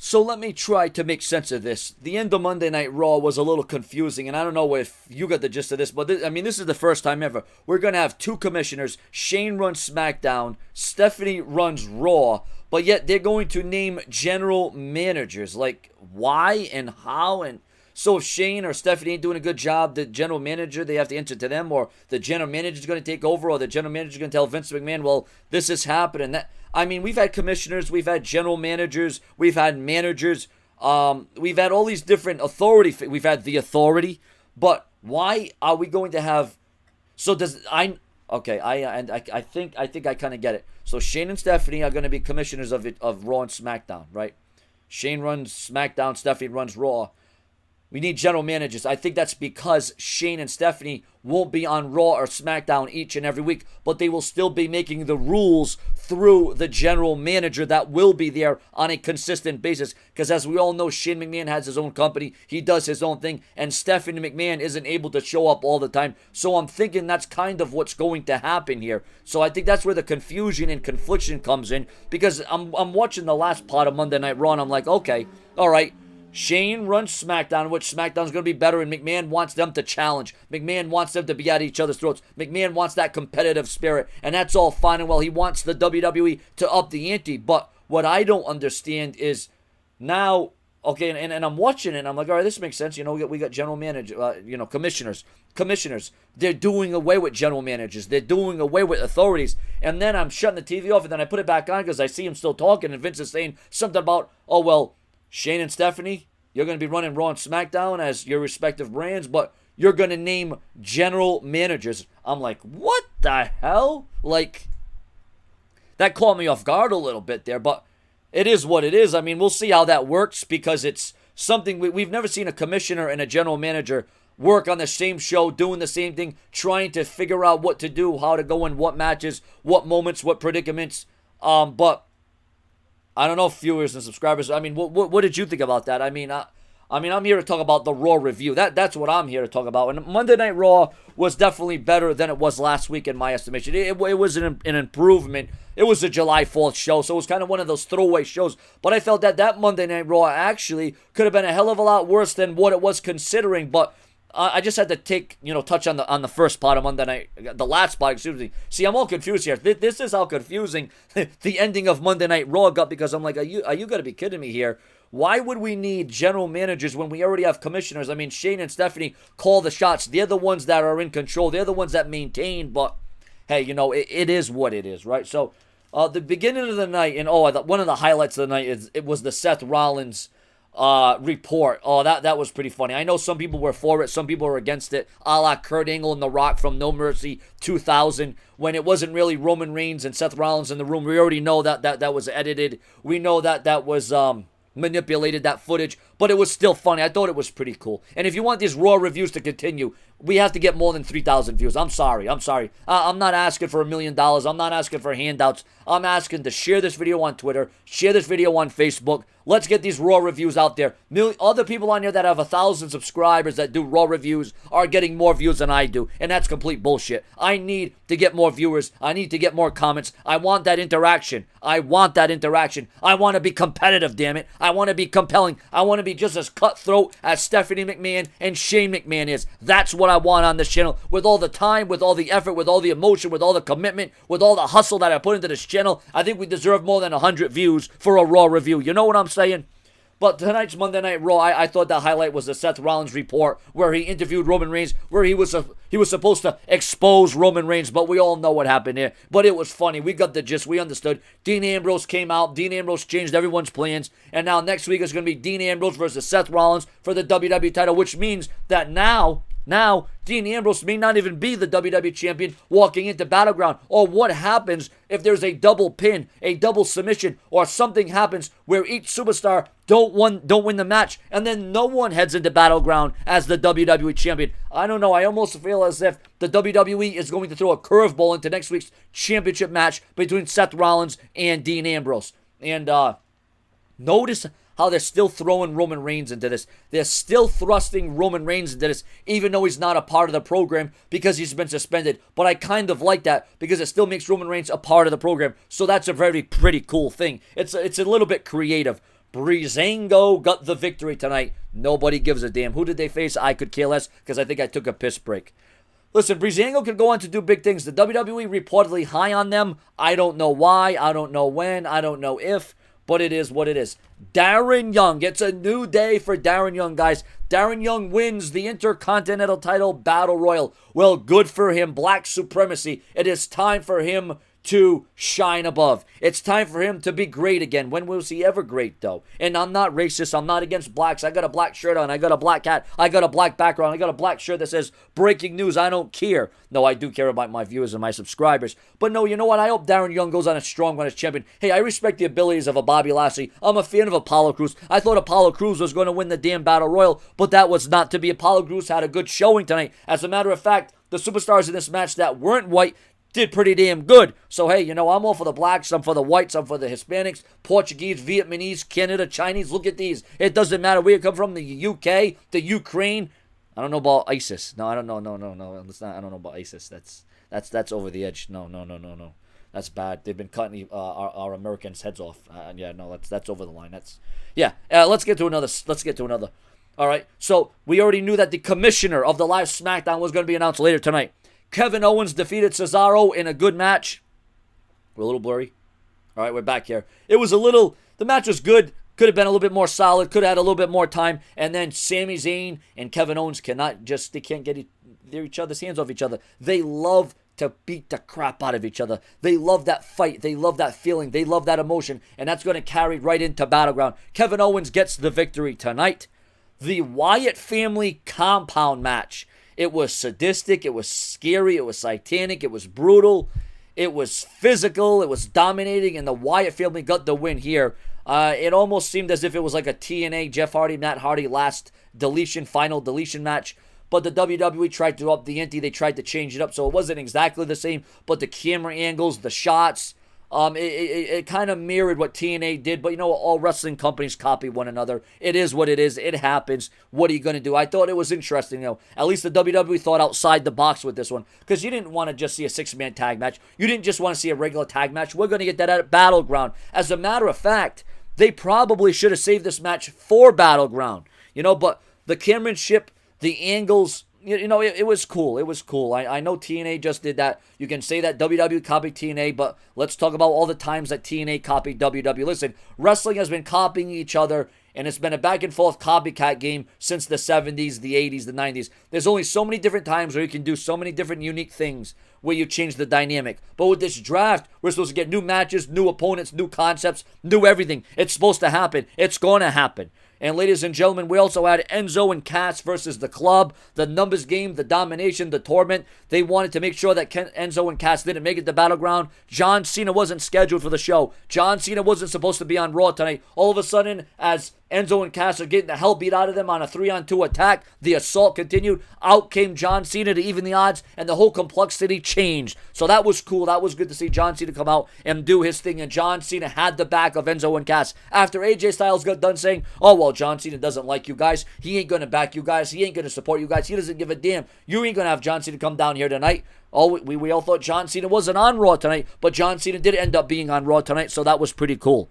So let me try to make sense of this. The end of Monday Night Raw was a little confusing, and I don't know if you got the gist of this, but this is the first time ever. We're going to have two commissioners. Shane runs SmackDown, Stephanie runs Raw, but yet they're going to name general managers. Like, why and how? And so if Shane or Stephanie ain't doing a good job, the general manager, they have to answer to them, or the general manager is going to take over, or the general manager is going to tell Vince McMahon, well, this is happening. We've had commissioners, we've had general managers, we've had managers, we've had all these different authority. We've had the authority, but why are we going to have? So I think I kind of get it. So Shane and Stephanie are going to be commissioners of Raw and SmackDown, right? Shane runs SmackDown, Stephanie runs Raw. We need general managers. I think that's because Shane and Stephanie won't be on Raw or SmackDown each and every week, but they will still be making the rules through the general manager that will be there on a consistent basis. Because as we all know, Shane McMahon has his own company. He does his own thing, and Stephanie McMahon isn't able to show up all the time. So I'm thinking that's kind of what's going to happen here. So I think that's where the confusion and confliction comes in, because I'm watching the last part of Monday Night Raw, and I'm like, okay, all right, Shane runs SmackDown, which SmackDown's going to be better, and McMahon wants them to challenge. McMahon wants them to be at each other's throats. McMahon wants that competitive spirit, and that's all fine and well. He wants the WWE to up the ante, but what I don't understand is now, okay, and I'm watching it, and I'm like, all right, this makes sense. We got general manager, commissioners. They're doing away with general managers. They're doing away with authorities. And then I'm shutting the TV off, and then I put it back on because I see him still talking, and Vince is saying something about, oh, well, Shane and Stephanie, you're going to be running Raw and SmackDown as your respective brands, but you're going to name general managers. I'm like, what the hell? Like, that caught me off guard a little bit there, but it is what it is. I mean, we'll see how that works, because it's something we've never seen a commissioner and a general manager work on the same show, doing the same thing, trying to figure out what to do, how to go in what matches, what moments, what predicaments. But I don't know, viewers and subscribers. I mean, what did you think about that? I mean, I'm here to talk about the Raw review. That's what I'm here to talk about. And Monday Night Raw was definitely better than it was last week in my estimation. It was an improvement. It was a July 4th show, so it was kind of one of those throwaway shows. But I felt that Monday Night Raw actually could have been a hell of a lot worse than what it was considering. But I just had to touch on the first part of Monday Night, the last part, excuse me. See, I'm all confused here. This is how confusing the ending of Monday Night Raw got, because I'm like, are you going to be kidding me here? Why would we need general managers when we already have commissioners? I mean, Shane and Stephanie call the shots. They're the ones that are in control. They're the ones that maintain. But hey, it is what it is, right? So the beginning of the night, and one of the highlights of the night it was the Seth Rollins report. Oh, that was pretty funny. I know some people were for it, some people were against it, a la Kurt Angle and The Rock from No Mercy 2000, when it wasn't really Roman Reigns and Seth Rollins in the room. We already know that was edited. We know that was manipulated, that footage, but it was still funny. I thought it was pretty cool. And if you want these Raw reviews to continue, we have to get more than 3,000 views. I'm sorry. I'm not asking for $1 million. I'm not asking for handouts. I'm asking to share this video on Twitter, share this video on Facebook. Let's get these Raw reviews out there. Other people on here that have 1,000 subscribers that do Raw reviews are getting more views than I do, and that's complete bullshit. I need to get more viewers. I need to get more comments. I want that interaction. I want to be competitive, damn it. I want to be compelling. I want to be just as cutthroat as Stephanie McMahon and Shane McMahon is. That's what I want on this channel. With all the time, with all the effort, with all the emotion, with all the commitment, with all the hustle that I put into this channel, I think we deserve more than 100 views for a Raw review. You know what I'm saying? But tonight's Monday Night Raw, I thought the highlight was the Seth Rollins report, where he interviewed Roman Reigns, where he was supposed to expose Roman Reigns, but we all know what happened here. But it was funny. We got the gist. We understood. Dean Ambrose came out. Dean Ambrose changed everyone's plans. And now next week is going to be Dean Ambrose versus Seth Rollins for the WWE title, which means that now Dean Ambrose may not even be the WWE champion walking into Battleground. Or what happens if there's a double pin, a double submission, or something happens where each superstar don't win the match, and then no one heads into Battleground as the WWE champion. I don't know. I almost feel as if the WWE is going to throw a curveball into next week's championship match between Seth Rollins and Dean Ambrose. And notice how they're still throwing Roman Reigns into this. They're still thrusting Roman Reigns into this, even though he's not a part of the program because he's been suspended. But I kind of like that because it still makes Roman Reigns a part of the program. So that's a very pretty cool thing. It's a little bit creative. Breezango got the victory tonight. Nobody gives a damn. Who did they face? I could care less because I think I took a piss break. Listen, Breezango could go on to do big things. The WWE reportedly high on them. I don't know why. I don't know when. I don't know if. But it is what it is. Darren Young. It's a new day for Darren Young, guys. Darren Young wins the Intercontinental title Battle Royal. Well, good for him. Black supremacy. It is time for him to shine above. It's time for him to be great again. When was he ever great, though? And I'm not racist. I'm not against blacks. I got a black shirt on. I got a black hat. I got a black background. I got a black shirt that says breaking news. I don't care. No, I do care about my viewers and my subscribers. But no, you know what? I hope Darren Young goes on a strong run as champion. Hey, I respect the abilities of a Bobby Lashley. I'm a fan of Apollo Crews. I thought Apollo Crews was going to win the damn Battle Royal, but that was not to be. Apollo Crews had a good showing tonight. As a matter of fact, the superstars in this match that weren't white did pretty damn good. So, hey, you know, I'm all for the blacks, I'm for the whites, I'm for the Hispanics, Portuguese, Vietnamese, Canada, Chinese. Look at these. It doesn't matter where you come from, the UK, the Ukraine. I don't know about ISIS. No, I don't know. No. I don't know about ISIS. That's over the edge. No. That's bad. They've been cutting our Americans' heads off. Yeah, no, that's over the line. Let's get to another. All right. So we already knew that the commissioner of the live SmackDown was going to be announced later tonight. Kevin Owens defeated Cesaro in a good match. We're a little blurry. All right, we're back here. The match was good. Could have been a little bit more solid. Could have had a little bit more time. And then Sami Zayn and Kevin Owens they can't get each other's hands off each other. They love to beat the crap out of each other. They love that fight. They love that feeling. They love that emotion. And that's going to carry right into Battleground. Kevin Owens gets the victory tonight. The Wyatt family compound match. It was sadistic, it was scary, it was satanic, it was brutal, it was physical, it was dominating, and the Wyatt family got the win here. It almost seemed as if it was like a TNA, Jeff Hardy, Matt Hardy final deletion match. But the WWE tried to up the ante, they tried to change it up, so it wasn't exactly the same. But the camera angles, the shots, it kind of mirrored what TNA did, but you know, all wrestling companies copy one another. It is what it is. It happens. What are you going to do? I thought it was interesting, At least the WWE thought outside the box with this one, because you didn't want to just see a six-man tag match. You didn't just want to see a regular tag match. We're going to get that at Battleground. As a matter of fact, they probably should have saved this match for Battleground, but the cameramanship, the angles, it was cool. It was cool. I know TNA just did that. You can say that WWE copied TNA, but let's talk about all the times that TNA copied WWE. Listen, wrestling has been copying each other, and it's been a back-and-forth copycat game since the 70s, the 80s, the 90s. There's only so many different times where you can do so many different unique things where you change the dynamic. But with this draft, we're supposed to get new matches, new opponents, new concepts, new everything. It's supposed to happen. It's going to happen. And ladies and gentlemen, we also had Enzo and Cass versus the Club, the numbers game, the domination, the torment. They wanted to make sure that Enzo and Cass didn't make it to Battleground. John Cena wasn't scheduled for the show. John Cena wasn't supposed to be on Raw tonight. All of a sudden, as Enzo and Cass are getting the hell beat out of them on a 3-on-2 attack, the assault continued. Out came John Cena to even the odds, and the whole complexity changed. So that was cool. That was good to see John Cena come out and do his thing, and John Cena had the back of Enzo and Cass. After AJ Styles got done saying, oh, well, John Cena doesn't like you guys. He ain't going to back you guys. He ain't going to support you guys. He doesn't give a damn. You ain't going to have John Cena come down here tonight. We all thought John Cena wasn't on Raw tonight, but John Cena did end up being on Raw tonight, so that was pretty cool.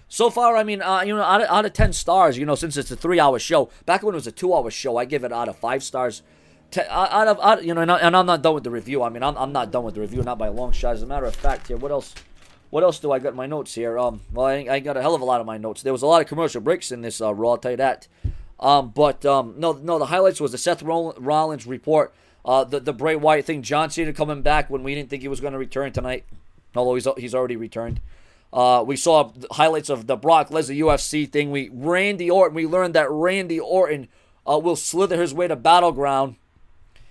So far, I mean, out of 10 stars, since it's a 3-hour show. Back when it was a 2-hour show, I give it out of 5 stars. And I'm not done with the review. I mean, I'm not done with the review, not by a long shot. As a matter of fact, here, what else do I got in my notes here? I got a hell of a lot of my notes. There was a lot of commercial breaks in this Raw, I'll tell you that. No, the highlights was the Seth Rollins report, the Bray Wyatt thing, John Cena coming back when we didn't think he was going to return tonight, although he's already returned. We saw highlights of the Brock Lesnar UFC thing. We learned that Randy Orton will slither his way to Battleground,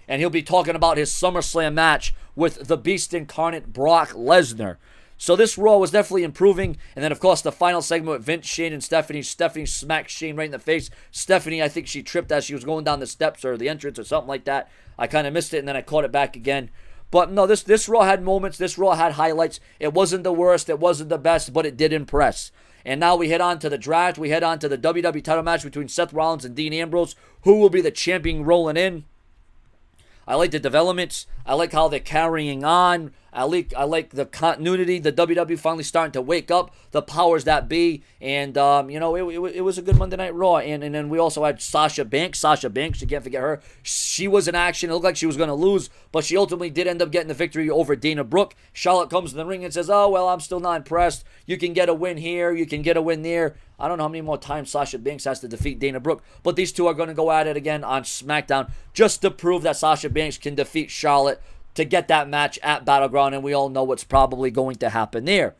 and he'll be talking about his SummerSlam match with the Beast Incarnate Brock Lesnar. So this Raw was definitely improving. And then, of course, the final segment with Vince, Shane, and Stephanie. Stephanie smacked Shane right in the face. Stephanie, I think she tripped as she was going down the steps or the entrance or something like that. I kind of missed it, and then I caught it back again. But no, this Raw had moments. This Raw had highlights. It wasn't the worst. It wasn't the best, but it did impress. And now we head on to the draft. We head on to the WWE title match between Seth Rollins and Dean Ambrose. Who will be the champion rolling in? I like the developments. I like how they're carrying on. I like the continuity. The WWE finally starting to wake up. The powers that be, and it was a good Monday Night Raw. And then we also had Sasha Banks. Sasha Banks, you can't forget her. She was in action. It looked like she was going to lose, but she ultimately did end up getting the victory over Dana Brooke. Charlotte comes in the ring and says, "Oh well, I'm still not impressed. You can get a win here. You can get a win there." I don't know how many more times Sasha Banks has to defeat Dana Brooke, but these two are going to go at it again on SmackDown just to prove that Sasha Banks can defeat Charlotte to get that match at Battleground, and we all know what's probably going to happen there.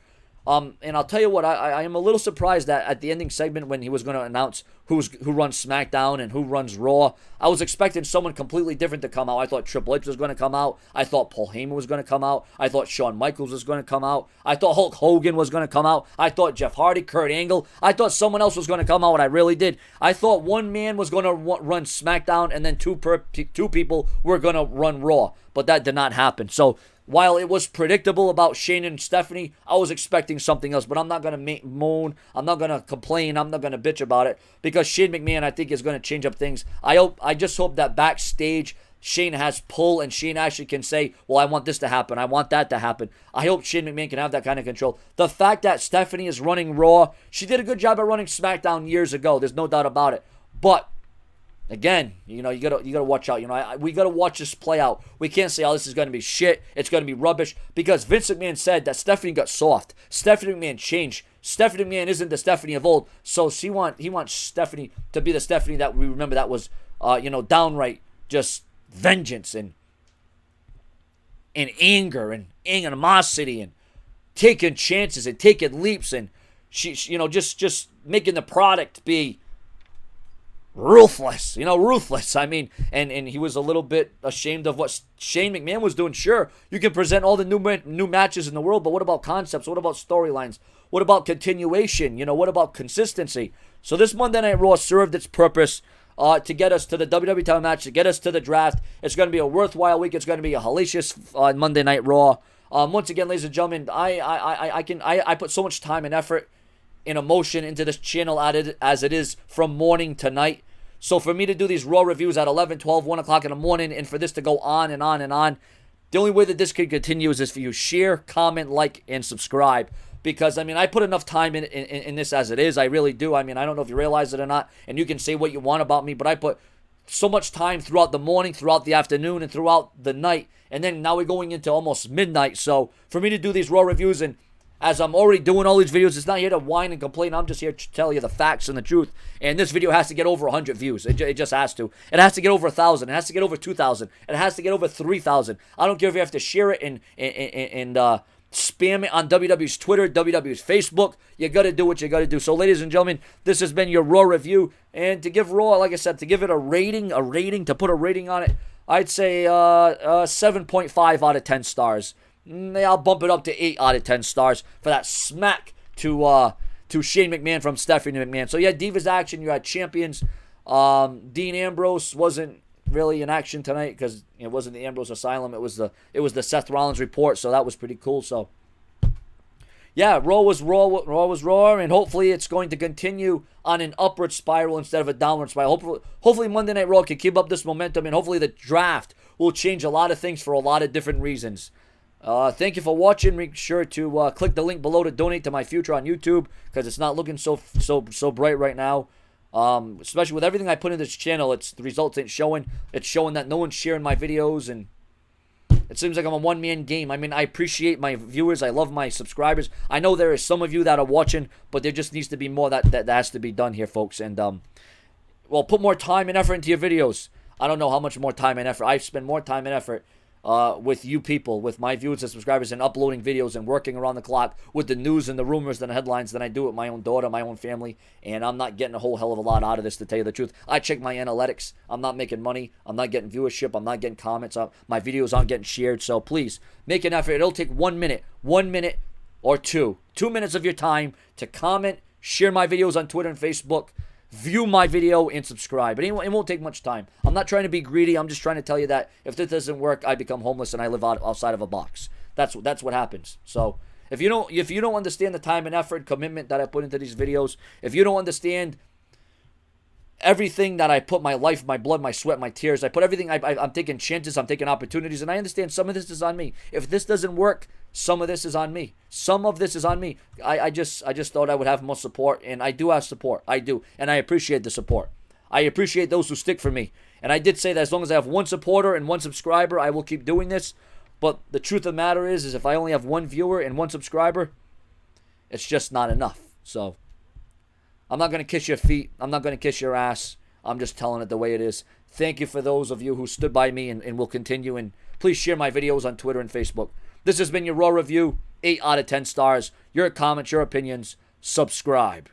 And I'll tell you what, I am a little surprised that at the ending segment when he was going to announce who runs SmackDown and who runs Raw, I was expecting someone completely different to come out. I thought Triple H was going to come out. I thought Paul Heyman was going to come out. I thought Shawn Michaels was going to come out. I thought Hulk Hogan was going to come out. I thought Jeff Hardy, Kurt Angle. I thought someone else was going to come out. I really did. I thought one man was going to run SmackDown and then two people were going to run Raw. But that did not happen. So while it was predictable about Shane and Stephanie, I was expecting something else. But I'm not going to moan. I'm not going to complain. I'm not going to bitch about it. Because Shane McMahon, I think, is going to change up things. I just hope that backstage Shane has pull and Shane actually can say, well, I want this to happen. I want that to happen. I hope Shane McMahon can have that kind of control. The fact that Stephanie is running Raw, she did a good job at running SmackDown years ago. There's no doubt about it. But again, you gotta watch out. We gotta watch this play out. We can't say, oh, this is gonna be shit. It's gonna be rubbish, because Vince McMahon said that Stephanie got soft. Stephanie McMahon changed. Stephanie McMahon isn't the Stephanie of old. So he wants Stephanie to be the Stephanie that we remember, that was, downright just vengeance and anger and animosity and taking chances and taking leaps, and she just making the product be ruthless. I mean, and he was a little bit ashamed of what Shane McMahon was doing. Sure, you can present all the new matches in the world, but what about concepts? What about storylines? What about continuation? What about consistency? So this Monday Night Raw served its purpose to get us to the WWE title match, to get us to the draft. It's going to be a worthwhile week. It's going to be a hellacious Monday Night Raw. Once again, ladies and gentlemen, I put so much time and effort and emotion into this channel as it is from morning to night. So for me to do these Raw reviews at 11, 12, 1 o'clock in the morning, and for this to go on and on and on, the only way that this can continue is for you share, comment, like, and subscribe. Because, I put enough time in this as it is. I really do. I don't know if you realize it or not, and you can say what you want about me, but I put so much time throughout the morning, throughout the afternoon, and throughout the night. And then now we're going into almost midnight. So for me to do these Raw reviews, and as I'm already doing all these videos, it's not here to whine and complain. I'm just here to tell you the facts and the truth. And this video has to get over 100 views. It just has to. It has to get over 1,000. It has to get over 2,000. It has to get over 3,000. I don't care if you have to share it and spam it on WWE's Twitter, WWE's Facebook. You got to do what you got to do. So, ladies and gentlemen, this has been your Raw review. And to give Raw, like I said, to give it a rating, to put a rating on it, I'd say 7.5 out of 10 stars. I'll bump it up to 8 out of 10 stars for that smack to Shane McMahon from Stephanie McMahon. So, you had Divas action. You had champions. Dean Ambrose wasn't really in action tonight because it wasn't the Ambrose Asylum. It was the Seth Rollins report, so that was pretty cool. So yeah, Raw was raw, and hopefully it's going to continue on an upward spiral instead of a downward spiral. Hopefully Monday Night Raw can keep up this momentum, and hopefully the draft will change a lot of things for a lot of different reasons. Thank you for watching. Make sure to click the link below to donate to my future on YouTube, because it's not looking so bright right now. Especially with everything I put in this channel, the results ain't showing. It's showing that no one's sharing my videos, and it seems like I'm a one-man game. I appreciate my viewers. I love my subscribers. I know there is some of you that are watching, but there just needs to be more that has to be done here, folks. And, put more time and effort into your videos. I don't know how much more time and effort. I've spent more time and effort with you people, with my viewers and subscribers, and uploading videos and working around the clock with the news and the rumors and the headlines than I do with my own daughter, my own family, and I'm not getting a whole hell of a lot out of this, to tell you the truth. I check my analytics. I'm not making money. I'm not getting viewership. I'm not getting comments. My videos aren't getting shared, so please, make an effort. It'll take 1 minute or 2 minutes of your time to comment, share my videos on Twitter and Facebook, view my video, and subscribe. It won't take much time. I'm not trying to be greedy. I'm just trying to tell you that if this doesn't work, I become homeless and I live outside of a box. That's what happens. So if you don't understand the time and effort, commitment that I put into these videos, if you don't understand everything that I put my life, my blood, my sweat, my tears, I put everything, I'm taking chances, I'm taking opportunities, and I understand some of this is on me. If this doesn't work, some of this is on me. Some of this is on me. I just thought I would have more support, and I do have support. I do, and I appreciate the support. I appreciate those who stick for me. And I did say that as long as I have one supporter and one subscriber, I will keep doing this. But the truth of the matter is if I only have one viewer and one subscriber, it's just not enough. So I'm not going to kiss your feet. I'm not going to kiss your ass. I'm just telling it the way it is. Thank you for those of you who stood by me and will continue. And please share my videos on Twitter and Facebook. This has been your Raw Review. 8 out of 10 stars. Your comments, your opinions. Subscribe.